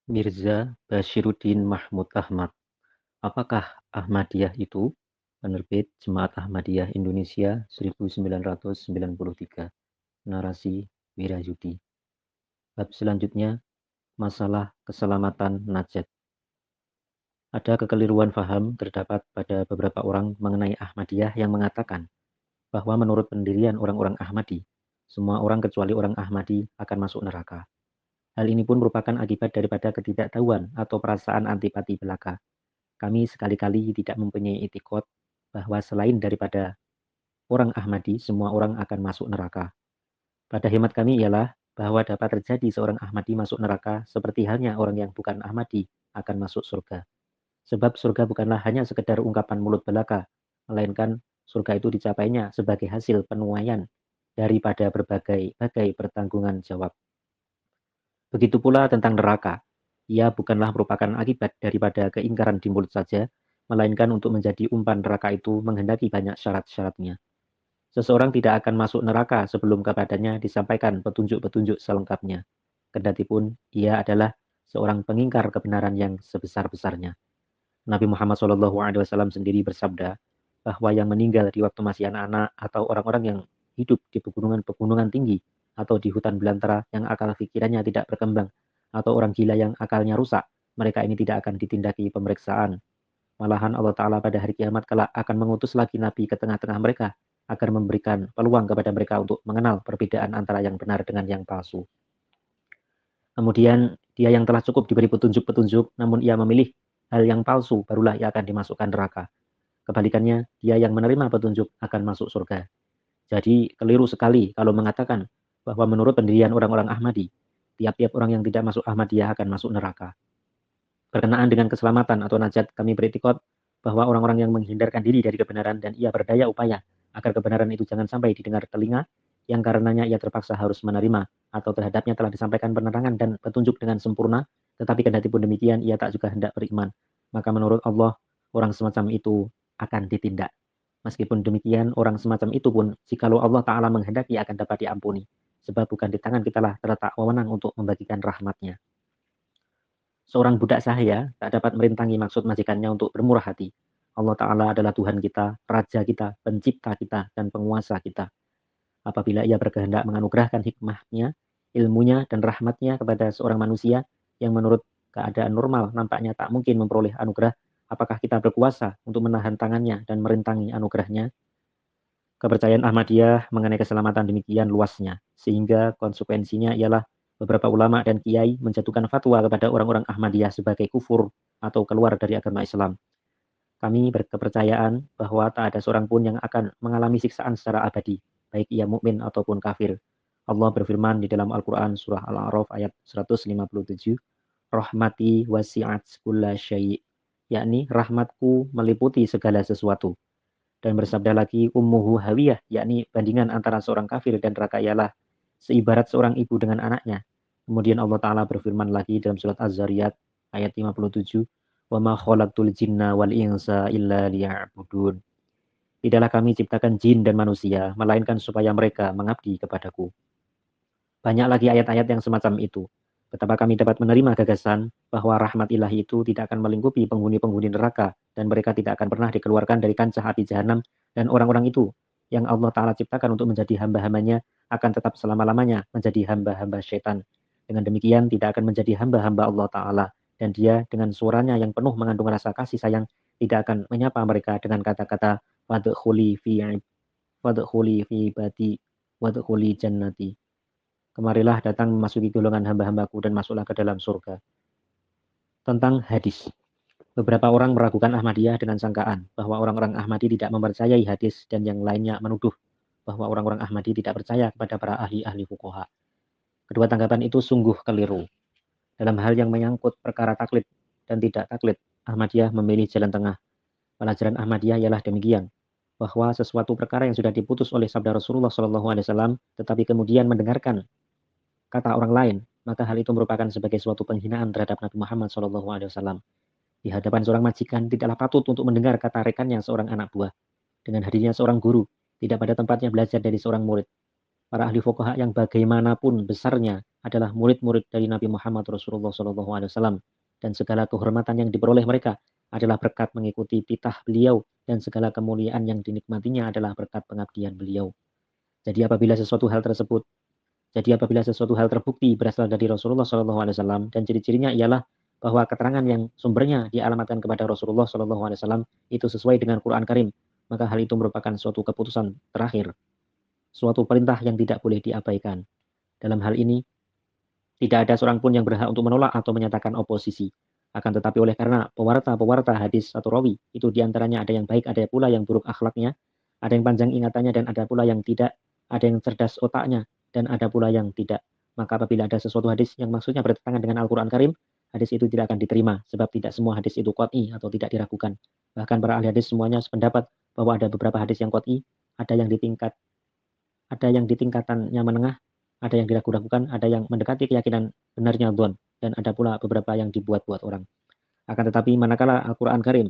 Mirza Bashiruddin Mahmud Ahmad. Apakah Ahmadiyah itu? Penerbit Jemaat Ahmadiyah Indonesia 1993. Narasi Wirayudi. Bab selanjutnya, masalah keselamatan najat. Ada kekeliruan faham terdapat pada beberapa orang mengenai Ahmadiyah yang mengatakan bahwa menurut pendirian orang-orang Ahmadi, semua orang kecuali orang Ahmadi akan masuk neraka. Hal ini pun merupakan akibat daripada ketidaktahuan atau perasaan antipati belaka. Kami sekali-kali tidak mempunyai itikad bahwa selain daripada orang Ahmadi, semua orang akan masuk neraka. Pada hemat kami ialah bahwa dapat terjadi seorang Ahmadi masuk neraka seperti halnya orang yang bukan Ahmadi akan masuk surga. Sebab surga bukanlah hanya sekedar ungkapan mulut belaka, melainkan surga itu dicapainya sebagai hasil penuaian daripada berbagai pertanggungan jawab. Begitu pula tentang neraka. Ia bukanlah merupakan akibat daripada keingkaran di mulut saja, melainkan untuk menjadi umpan neraka itu menghendaki banyak syarat-syaratnya. Seseorang tidak akan masuk neraka sebelum kepadanya disampaikan petunjuk-petunjuk selengkapnya. Kendatipun ia adalah seorang pengingkar kebenaran yang sebesar-besarnya. Nabi Muhammad SAW sendiri bersabda bahwa yang meninggal di waktu masih anak-anak atau orang-orang yang hidup di pegunungan-pegunungan tinggi atau di hutan belantara yang akal pikirannya tidak berkembang atau orang gila yang akalnya rusak, mereka ini tidak akan ditindaki pemeriksaan. Malahan Allah Ta'ala pada hari kiamat kelak akan mengutus lagi Nabi ke tengah-tengah mereka agar memberikan peluang kepada mereka untuk mengenal perbedaan antara yang benar dengan yang palsu. Kemudian dia yang telah cukup diberi petunjuk-petunjuk namun ia memilih hal yang palsu barulah ia akan dimasukkan neraka. Kebalikannya, dia yang menerima petunjuk akan masuk surga. Jadi keliru sekali kalau mengatakan bahwa menurut pendirian orang-orang Ahmadi, tiap-tiap orang yang tidak masuk Ahmadiyah akan masuk neraka. Berkenaan dengan keselamatan atau najat, kami beriktikad bahwa orang-orang yang menghindarkan diri dari kebenaran dan ia berdaya upaya agar kebenaran itu jangan sampai didengar telinga, yang karenanya ia terpaksa harus menerima atau terhadapnya telah disampaikan penerangan dan petunjuk dengan sempurna, tetapi kendati pun demikian ia tak juga hendak beriman. Maka menurut Allah, orang semacam itu akan ditindak. Meskipun demikian, orang semacam itu pun, jikalau Allah Ta'ala menghendaki akan dapat diampuni. Sebab bukan di tangan kita lah terletak wewenang untuk membagikan rahmatnya. Seorang budak sahaya tak dapat merintangi maksud majikannya untuk bermurah hati. Allah Ta'ala adalah Tuhan kita, Raja kita, Pencipta kita, dan Penguasa kita. Apabila ia berkehendak menganugerahkan hikmahnya, ilmunya, dan rahmatnya kepada seorang manusia yang menurut keadaan normal nampaknya tak mungkin memperoleh anugerah, apakah kita berkuasa untuk menahan tangannya dan merintangi anugerahnya? Kepercayaan Ahmadiyah mengenai keselamatan demikian luasnya, sehingga konsekuensinya ialah beberapa ulama dan kiai menjatuhkan fatwa kepada orang-orang Ahmadiyah sebagai kufur atau keluar dari agama Islam. Kami berkepercayaan bahwa tak ada seorang pun yang akan mengalami siksaan secara abadi, baik ia mukmin ataupun kafir. Allah berfirman di dalam Al-Quran surah Al-A'raf ayat 157, Rahmati wasi'at kulla syai', yakni rahmatku meliputi segala sesuatu. Dan bersabda lagi, ummuhu hawiyah, yakni bandingan antara seorang kafir dan neraka ialah seibarat seorang ibu dengan anaknya. Kemudian Allah Ta'ala berfirman lagi dalam surat Az-Zariyat ayat 57, wa ma khalaqtul jinna wal insa illa liya'budun. Tidaklah kami ciptakan jin dan manusia, melainkan supaya mereka mengabdi kepadaku. Banyak lagi ayat-ayat yang semacam itu. Betapa kami dapat menerima gagasan bahwa rahmat ilahi itu tidak akan melingkupi penghuni-penghuni neraka dan mereka tidak akan pernah dikeluarkan dari kancah api jahanam dan orang-orang itu yang Allah Ta'ala ciptakan untuk menjadi hamba-hambanya akan tetap selama-lamanya menjadi hamba-hamba syaitan. Dengan demikian tidak akan menjadi hamba-hamba Allah Ta'ala dan dia dengan suaranya yang penuh mengandung rasa kasih sayang tidak akan menyapa mereka dengan kata-kata wadkhuli fi ibadi wadkhuli jannati. Kemarilah datang memasuki golongan hamba-hambaku dan masuklah ke dalam surga. Tentang hadis. Beberapa orang meragukan Ahmadiyah dengan sangkaan bahwa orang-orang Ahmadi tidak mempercayai hadis dan yang lainnya menuduh bahwa orang-orang Ahmadi tidak percaya kepada para ahli-ahli fuqaha. Kedua tanggapan itu sungguh keliru. Dalam hal yang menyangkut perkara taklid dan tidak taklid, Ahmadiyah memilih jalan tengah. Pelajaran Ahmadiyah ialah demikian, bahwa sesuatu perkara yang sudah diputus oleh sabda Rasulullah SAW, tetapi kemudian mendengarkan kata orang lain, maka hal itu merupakan sebagai suatu penghinaan terhadap Nabi Muhammad SAW. Di hadapan seorang majikan, tidaklah patut untuk mendengar kata rekannya seorang anak buah. Dengan hadirnya seorang guru, tidak pada tempatnya belajar dari seorang murid. Para ahli fuqaha yang bagaimanapun besarnya adalah murid-murid dari Nabi Muhammad Rasulullah SAW, dan segala kehormatan yang diperoleh mereka adalah berkat mengikuti titah beliau, dan segala kemuliaan yang dinikmatinya adalah berkat pengabdian beliau. Jadi apabila sesuatu hal terbukti berasal dari Rasulullah SAW dan ciri-cirinya ialah bahwa keterangan yang sumbernya dialamatkan kepada Rasulullah SAW itu sesuai dengan Quran Karim, maka hal itu merupakan suatu keputusan terakhir, suatu perintah yang tidak boleh diabaikan. Dalam hal ini, tidak ada seorang pun yang berhak untuk menolak atau menyatakan oposisi. Akan tetapi oleh karena pewarta hadis atau rawi, itu diantaranya ada yang baik, ada pula yang buruk akhlaknya, ada yang panjang ingatannya dan ada pula yang tidak, ada yang cerdas otaknya dan ada pula yang tidak. Maka apabila ada sesuatu hadis yang maksudnya bertentangan dengan Al-Quran Karim, hadis itu tidak akan diterima, sebab tidak semua hadis itu qat'i atau tidak diragukan. Bahkan para ahli hadis semuanya sependapat bahwa ada beberapa hadis yang qat'i, ada yang di tingkatannya menengah, ada yang diragu-ragukan, ada yang mendekati keyakinan benarnya dhon, dan ada pula beberapa yang dibuat-buat orang. Akan tetapi manakala Al-Quran Karim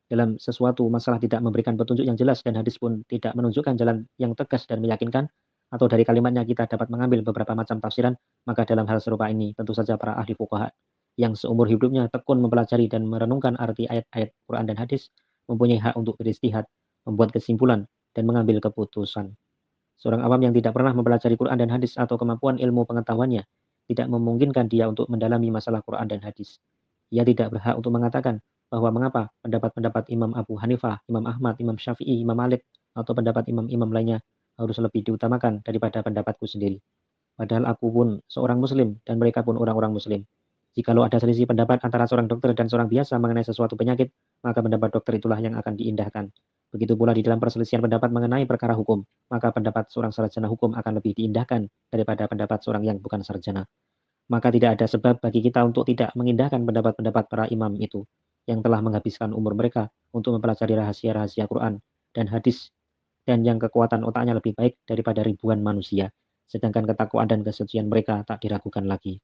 dalam sesuatu masalah tidak memberikan petunjuk yang jelas dan hadis pun tidak menunjukkan jalan yang tegas dan meyakinkan, atau dari kalimatnya kita dapat mengambil beberapa macam tafsiran, maka dalam hal serupa ini tentu saja para ahli fuqaha yang seumur hidupnya tekun mempelajari dan merenungkan arti ayat-ayat Quran dan hadis mempunyai hak untuk beristihad, membuat kesimpulan, dan mengambil keputusan. Seorang awam yang tidak pernah mempelajari Quran dan hadis atau kemampuan ilmu pengetahuannya tidak memungkinkan dia untuk mendalami masalah Quran dan hadis. Ia tidak berhak untuk mengatakan bahwa mengapa pendapat-pendapat Imam Abu Hanifah, Imam Ahmad, Imam Syafi'i, Imam Malik, atau pendapat imam-imam lainnya harus lebih diutamakan daripada pendapatku sendiri. Padahal aku pun seorang muslim dan mereka pun orang-orang muslim. Jikalau ada selisih pendapat antara seorang dokter dan seorang biasa mengenai sesuatu penyakit, maka pendapat dokter itulah yang akan diindahkan. Begitu pula di dalam perselisihan pendapat mengenai perkara hukum, maka pendapat seorang sarjana hukum akan lebih diindahkan daripada pendapat seorang yang bukan sarjana. Maka tidak ada sebab bagi kita untuk tidak mengindahkan pendapat-pendapat para imam itu yang telah menghabiskan umur mereka untuk mempelajari rahasia-rahasia Quran dan hadis, dan yang kekuatan otaknya lebih baik daripada ribuan manusia, sedangkan ketakwaan dan kesucian mereka tak diragukan lagi.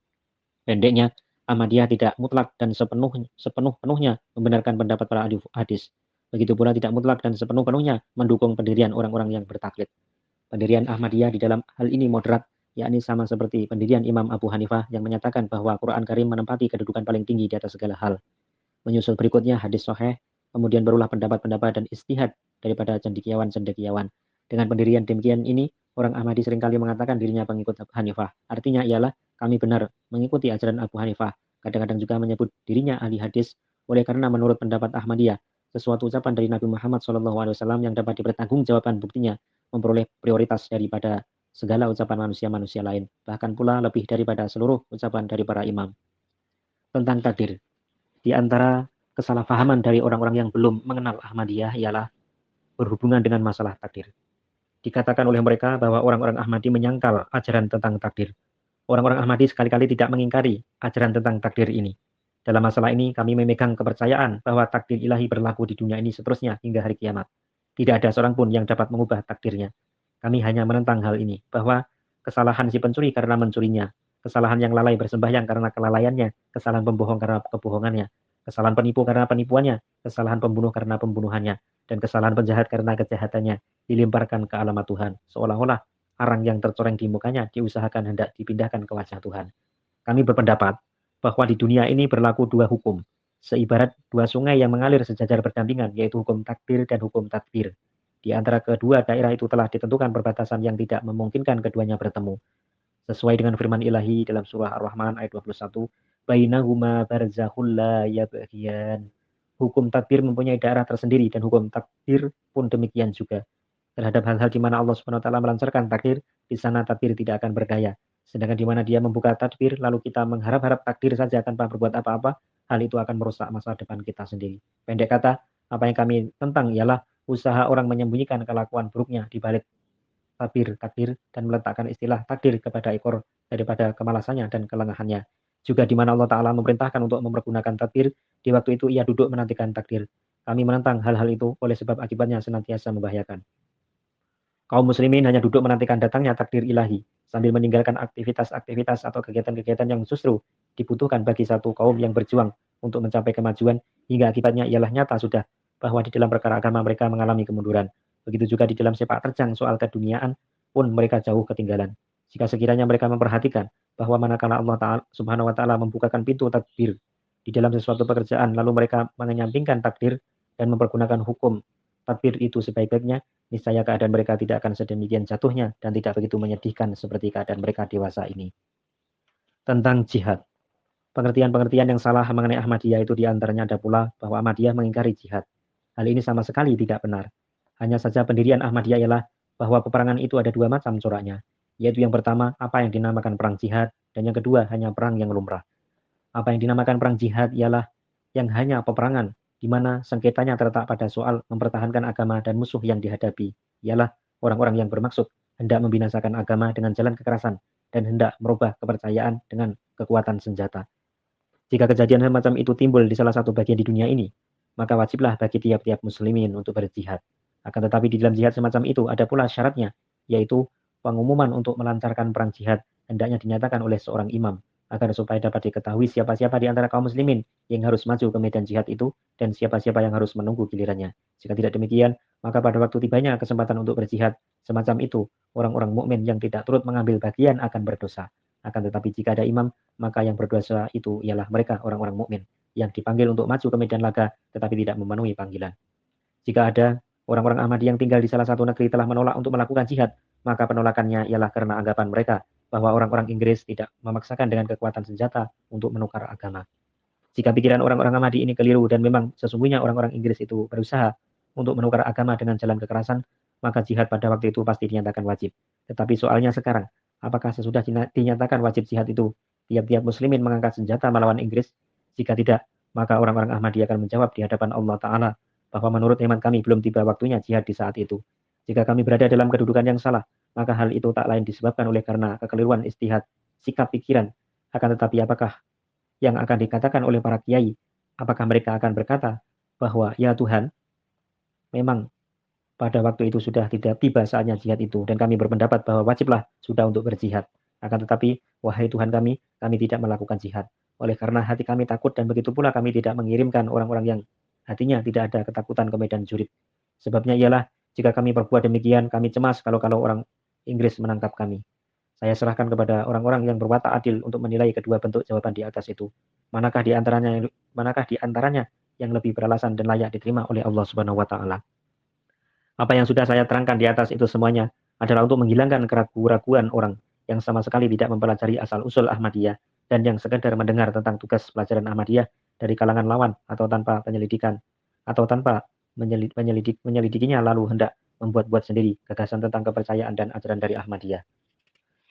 Pendeknya, Ahmadiyah tidak mutlak dan sepenuh-penuhnya membenarkan pendapat para ahli hadis. Begitu pula tidak mutlak dan sepenuh-penuhnya mendukung pendirian orang-orang yang bertaklid. Pendirian Ahmadiyah di dalam hal ini moderat, yakni sama seperti pendirian Imam Abu Hanifah yang menyatakan bahwa Quran Karim menempati kedudukan paling tinggi di atas segala hal. Menyusul berikutnya hadis sahih, kemudian barulah pendapat-pendapat dan istihad daripada cendekiawan-cendekiawan. Dengan pendirian demikian ini, orang Ahmadi seringkali mengatakan dirinya pengikut Abu Hanifah. Artinya ialah kami benar mengikuti ajaran Abu Hanifah. Kadang-kadang juga menyebut dirinya ahli hadis, oleh karena menurut pendapat Ahmadiyah, sesuatu ucapan dari Nabi Muhammad SAW yang dapat dipertanggungjawabkan buktinya memperoleh prioritas daripada segala ucapan manusia-manusia lain, bahkan pula lebih daripada seluruh ucapan dari para imam. Tentang takdir, di antara kesalahpahaman dari orang-orang yang belum mengenal Ahmadiyah ialah berhubungan dengan masalah takdir. Dikatakan oleh mereka bahwa orang-orang Ahmadi menyangkal ajaran tentang takdir. Orang-orang Ahmadi sekali-kali tidak mengingkari ajaran tentang takdir ini. Dalam masalah ini, kami memegang kepercayaan bahwa takdir ilahi berlaku di dunia ini seterusnya hingga hari kiamat. Tidak ada seorang pun yang dapat mengubah takdirnya. Kami hanya menentang hal ini, bahwa kesalahan si pencuri karena mencurinya, kesalahan yang lalai bersembahyang karena kelalaiannya, kesalahan pembohong karena kebohongannya, kesalahan penipu karena penipuannya, kesalahan pembunuh karena pembunuhannya, dan kesalahan penjahat karena kejahatannya dilemparkan ke alamat Tuhan, seolah-olah arang yang tercoreng di mukanya diusahakan hendak dipindahkan ke wajah Tuhan. Kami berpendapat bahwa di dunia ini berlaku dua hukum, seibarat dua sungai yang mengalir sejajar berdampingan, yaitu hukum takdir dan hukum tadbir. Di antara kedua daerah itu telah ditentukan perbatasan yang tidak memungkinkan keduanya bertemu. Sesuai dengan firman ilahi dalam surah Ar-Rahman ayat 21, bainahuma barzakhul la yabghiyan. Hukum takdir mempunyai daerah tersendiri dan hukum takdir pun demikian juga. Terhadap hal-hal di mana Allah Subhanahu wa taala melancarkan takdir, di sana takdir tidak akan berdaya. Sedangkan di mana dia membuka takdir, lalu kita mengharap-harap takdir saja tanpa berbuat apa-apa, hal itu akan merusak masa depan kita sendiri. Pendek kata, apa yang kami tentang ialah usaha orang menyembunyikan kelakuan buruknya di balik takdir dan meletakkan istilah takdir kepada ekor daripada kemalasannya dan kelengahannya. Juga di mana Allah Ta'ala memerintahkan untuk mempergunakan takdir, di waktu itu ia duduk menantikan takdir. Kami menentang hal-hal itu oleh sebab akibatnya senantiasa membahayakan. Kaum muslimin hanya duduk menantikan datangnya takdir ilahi, sambil meninggalkan aktivitas-aktivitas atau kegiatan-kegiatan yang justru dibutuhkan bagi satu kaum yang berjuang untuk mencapai kemajuan, hingga akibatnya ialah nyata sudah bahwa di dalam perkara agama mereka mengalami kemunduran. Begitu juga di dalam sepak terjang soal keduniaan pun mereka jauh ketinggalan. Jika sekiranya mereka memperhatikan bahwa manakala Allah Ta'ala Subhanahu wa Ta'ala membukakan pintu takdir di dalam sesuatu pekerjaan, lalu mereka menyampingkan takdir dan mempergunakan hukum takdir itu sebaik-baiknya, niscaya keadaan mereka tidak akan sedemikian jatuhnya dan tidak begitu menyedihkan seperti keadaan mereka dewasa ini. Tentang jihad. Pengertian-pengertian yang salah mengenai Ahmadiyah itu diantaranya ada pula bahwa Ahmadiyah mengingkari jihad. Hal ini sama sekali tidak benar. Hanya saja pendirian Ahmadiyah ialah bahwa peperangan itu ada dua macam coraknya, yaitu yang pertama apa yang dinamakan perang jihad, dan yang kedua hanya perang yang lumrah. Apa yang dinamakan perang jihad ialah yang hanya peperangan, di mana sengketanya terletak pada soal mempertahankan agama dan musuh yang dihadapi, ialah orang-orang yang bermaksud hendak membinasakan agama dengan jalan kekerasan dan hendak merubah kepercayaan dengan kekuatan senjata. Jika kejadian semacam itu timbul di salah satu bagian di dunia ini, maka wajiblah bagi tiap-tiap muslimin untuk berjihad. Akan tetapi di dalam jihad semacam itu ada pula syaratnya, yaitu pengumuman untuk melancarkan perang jihad hendaknya dinyatakan oleh seorang imam, agar supaya dapat diketahui siapa-siapa di antara kaum muslimin yang harus maju ke medan jihad itu dan siapa-siapa yang harus menunggu gilirannya. Jika tidak demikian, maka pada waktu tibanya kesempatan untuk berjihad semacam itu, orang-orang mukmin yang tidak turut mengambil bagian akan berdosa. Akan tetapi jika ada imam, maka yang berdosa itu ialah mereka orang-orang mukmin yang dipanggil untuk maju ke medan laga tetapi tidak memenuhi panggilan. Jika ada orang-orang Ahmadi yang tinggal di salah satu negeri telah menolak untuk melakukan jihad, maka penolakannya ialah karena anggapan mereka bahwa orang-orang Inggris tidak memaksakan dengan kekuatan senjata untuk menukar agama. Jika pikiran orang-orang Ahmadi ini keliru dan memang sesungguhnya orang-orang Inggris itu berusaha untuk menukar agama dengan jalan kekerasan, maka jihad pada waktu itu pasti dinyatakan wajib. Tetapi soalnya sekarang, apakah sesudah dinyatakan wajib jihad itu, tiap-tiap muslimin mengangkat senjata melawan Inggris? Jika tidak, maka orang-orang Ahmadi akan menjawab di hadapan Allah Ta'ala bahwa menurut iman kami belum tiba waktunya jihad di saat itu. Jika kami berada dalam kedudukan yang salah, maka hal itu tak lain disebabkan oleh karena kekeliruan istihad, sikap pikiran. Akan tetapi apakah yang akan dikatakan oleh para kiai? Apakah mereka akan berkata bahwa ya Tuhan, memang pada waktu itu sudah tidak tiba saatnya jihad itu, dan kami berpendapat bahwa wajiblah sudah untuk berjihad. Akan tetapi, wahai Tuhan kami tidak melakukan jihad. Oleh karena hati kami takut dan begitu pula kami tidak mengirimkan orang-orang yang hatinya tidak ada ketakutan ke medan jurid. Sebabnya ialah jika kami berbuat demikian, kami cemas kalau orang Inggris menangkap kami. Saya serahkan kepada orang-orang yang berwatak adil untuk menilai kedua bentuk jawaban di atas itu. Manakah di antaranya yang lebih beralasan dan layak diterima oleh Allah Subhanahu wa taala? Apa yang sudah saya terangkan di atas itu semuanya adalah untuk menghilangkan keraguan-keraguan orang yang sama sekali tidak mempelajari asal-usul Ahmadiyah dan yang sekedar mendengar tentang tugas pelajaran Ahmadiyah dari kalangan lawan atau tanpa penyelidikan atau tanpa menyelidikinya lalu hendak membuat-buat sendiri gagasan tentang kepercayaan dan ajaran dari Ahmadiyah.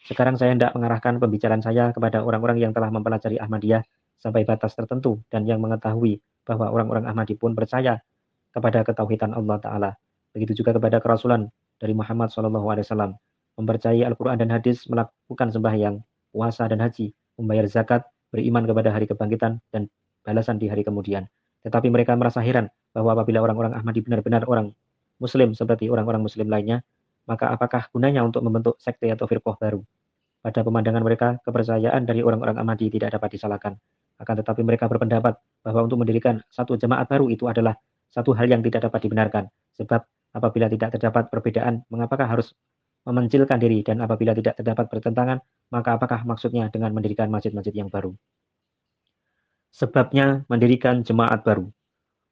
Sekarang saya hendak mengarahkan pembicaraan saya kepada orang-orang yang telah mempelajari Ahmadiyah sampai batas tertentu dan yang mengetahui bahwa orang-orang Ahmadi pun percaya kepada ketauhidan Allah Ta'ala. Begitu juga kepada kerasulan dari Muhammad SAW, mempercayai Al-Quran dan hadis, melakukan sembahyang, puasa dan haji, membayar zakat, beriman kepada hari kebangkitan dan balasan di hari kemudian. Tetapi mereka merasa heran bahwa apabila orang-orang Ahmadi benar-benar orang Muslim seperti orang-orang Muslim lainnya, maka apakah gunanya untuk membentuk sekte atau firqah baru? Pada pemandangan mereka, kepercayaan dari orang-orang Ahmadi tidak dapat disalahkan. Akan tetapi mereka berpendapat bahwa untuk mendirikan satu jemaat baru itu adalah satu hal yang tidak dapat dibenarkan. Sebab apabila tidak terdapat perbedaan, mengapakah harus memencilkan diri? Dan apabila tidak terdapat pertentangan, maka apakah maksudnya dengan mendirikan masjid-masjid yang baru? Sebabnya mendirikan jemaat baru.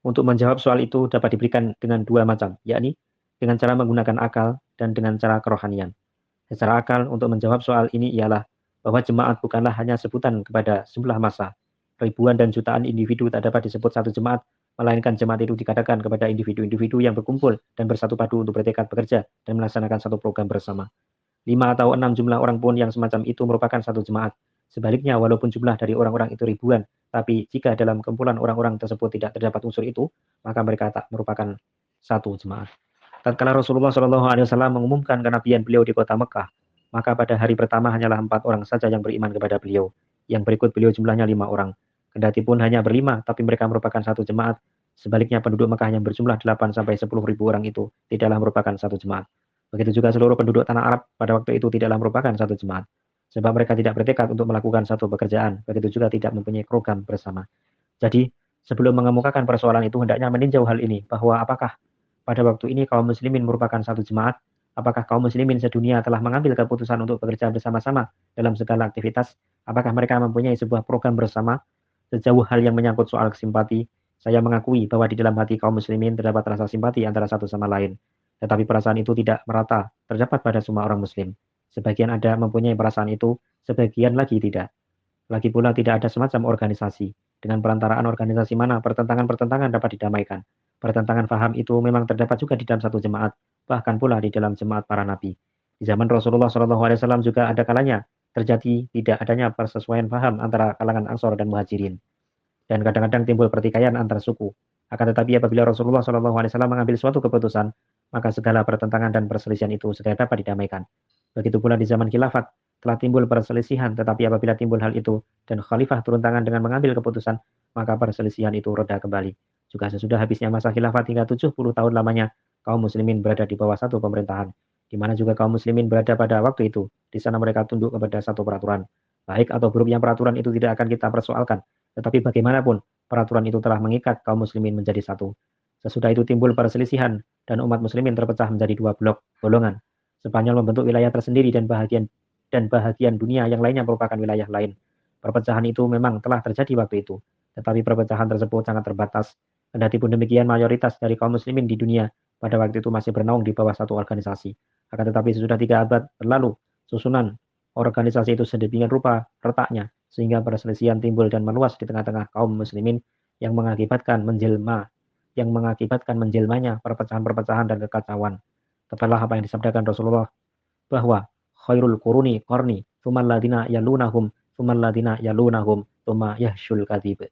Untuk menjawab soal itu dapat diberikan dengan dua macam, yakni dengan cara menggunakan akal dan dengan cara kerohanian. Secara akal, untuk menjawab soal ini ialah bahwa jemaat bukanlah hanya sebutan kepada jumlah massa. Ribuan dan jutaan individu tak dapat disebut satu jemaat, melainkan jemaat itu dikatakan kepada individu-individu yang berkumpul dan bersatu padu untuk bertekad bekerja dan melaksanakan satu program bersama. 5 atau 6 jumlah orang pun yang semacam itu merupakan satu jemaat. Sebaliknya, walaupun jumlah dari orang-orang itu ribuan, tapi jika dalam kumpulan orang-orang tersebut tidak terdapat unsur itu, maka mereka tak merupakan satu jemaat. Tatkala Rasulullah SAW mengumumkan kenabian beliau di kota Mekah, maka pada hari pertama hanyalah 4 orang saja yang beriman kepada beliau. Yang berikut beliau jumlahnya 5 orang. Kendati pun hanya berlima, tapi mereka merupakan satu jemaat. Sebaliknya penduduk Mekah yang berjumlah 8 sampai 10 ribu orang itu tidaklah merupakan satu jemaat. Begitu juga seluruh penduduk tanah Arab pada waktu itu tidaklah merupakan satu jemaat. Sebab mereka tidak bertekad untuk melakukan satu pekerjaan. Begitu juga tidak mempunyai program bersama. Jadi, sebelum mengemukakan persoalan itu hendaknya meninjau hal ini, bahwa apakah pada waktu ini kaum muslimin merupakan satu jemaat Apakah kaum muslimin sedunia telah mengambil keputusan untuk bekerja bersama-sama dalam segala aktivitas? Apakah mereka mempunyai sebuah program bersama? Sejauh hal yang menyangkut soal simpati, saya mengakui bahwa di dalam hati kaum muslimin terdapat rasa simpati antara satu sama lain. Tetapi perasaan itu tidak merata terdapat pada semua orang muslim. Sebagian ada mempunyai perasaan itu, sebagian lagi tidak. Lagi pula tidak ada semacam organisasi. Dengan perantaraan organisasi mana pertentangan-pertentangan dapat didamaikan. Pertentangan faham itu memang terdapat juga di dalam satu jemaat, bahkan pula di dalam jemaat para nabi. Di zaman Rasulullah SAW juga ada kalanya terjadi tidak adanya persesuaian faham antara kalangan Ansor dan Muhajirin. Dan kadang-kadang timbul pertikaian antar suku. Akan tetapi apabila Rasulullah SAW mengambil suatu keputusan, maka segala pertentangan dan perselisihan itu segera dapat didamaikan. Begitu pula di zaman khilafat, telah timbul perselisihan, tetapi apabila timbul hal itu dan khalifah turun tangan dengan mengambil keputusan, maka perselisihan itu reda kembali. Juga sesudah habisnya masa khilafat hingga 70 tahun lamanya, kaum muslimin berada di bawah satu pemerintahan, di mana juga kaum muslimin berada pada waktu itu. Di sana mereka tunduk kepada satu peraturan. Baik atau buruknya peraturan itu tidak akan kita persoalkan, tetapi bagaimanapun peraturan itu telah mengikat kaum muslimin menjadi satu. Sesudah itu timbul perselisihan dan umat muslimin terpecah menjadi dua blok golongan. Spanyol membentuk wilayah tersendiri dan bahagian dunia yang lainnya merupakan wilayah lain. Perpecahan itu memang telah terjadi waktu itu, tetapi perpecahan tersebut sangat terbatas. Kendati pun demikian, mayoritas dari kaum muslimin di dunia pada waktu itu masih bernaung di bawah satu organisasi. Akan tetapi sesudah 3 abad berlalu, susunan organisasi itu sedemikian rupa retaknya, sehingga perselisihan timbul dan meluas di tengah-tengah kaum muslimin yang mengakibatkan menjelmanya perpecahan-perpecahan dan kekacauan. Tepalah apa yang disabdakan Rasulullah bahwa khairul quruni qarni, tsummal ladina yalunahum, tsummal ladina yalunahum, tsumma yahsyul kadhib.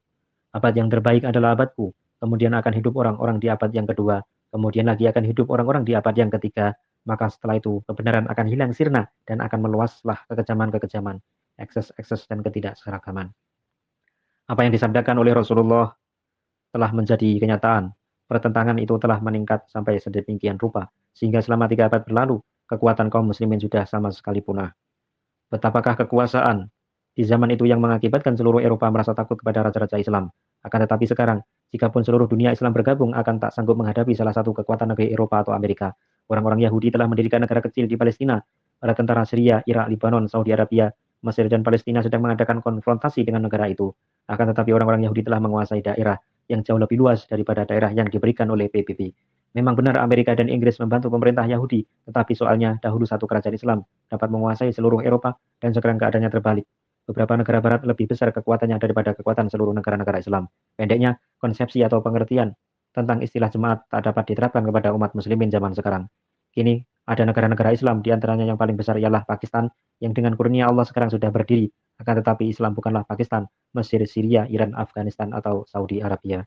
Abad yang terbaik adalah abadku, kemudian akan hidup orang-orang di abad yang kedua, kemudian lagi akan hidup orang-orang di abad yang ketiga, maka setelah itu kebenaran akan hilang sirna dan akan meluaslah kekejaman-kekejaman, ekses-ekses dan ketidakseragaman. Apa yang disabdakan oleh Rasulullah telah menjadi kenyataan. Pertentangan itu telah meningkat sampai sedemikian rupa, sehingga selama 3 abad berlalu, kekuatan kaum muslimin sudah sama sekali punah. Betapakah kekuasaan di zaman itu yang mengakibatkan seluruh Eropa merasa takut kepada raja-raja Islam. Akan tetapi sekarang, jikapun seluruh dunia Islam bergabung akan tak sanggup menghadapi salah satu kekuatan negeri Eropa atau Amerika. Orang-orang Yahudi telah mendirikan negara kecil di Palestina. Para tentara Syria, Irak, Lebanon, Saudi Arabia, Mesir, dan Palestina sedang mengadakan konfrontasi dengan negara itu. Akan tetapi orang-orang Yahudi telah menguasai daerah yang jauh lebih luas daripada daerah yang diberikan oleh PBB. Memang benar Amerika dan Inggris membantu pemerintah Yahudi, tetapi soalnya dahulu satu kerajaan Islam dapat menguasai seluruh Eropa dan sekarang keadaannya terbalik. Beberapa negara barat lebih besar kekuatannya daripada kekuatan seluruh negara-negara Islam. Pendeknya, konsepsi atau pengertian tentang istilah jemaat tak dapat diterapkan kepada umat muslimin zaman sekarang. Kini, ada negara-negara Islam, di antaranya yang paling besar ialah Pakistan, yang dengan kurnia Allah sekarang sudah berdiri. Akan tetapi Islam bukanlah Pakistan, Mesir, Syria, Iran, Afghanistan, atau Saudi Arabia.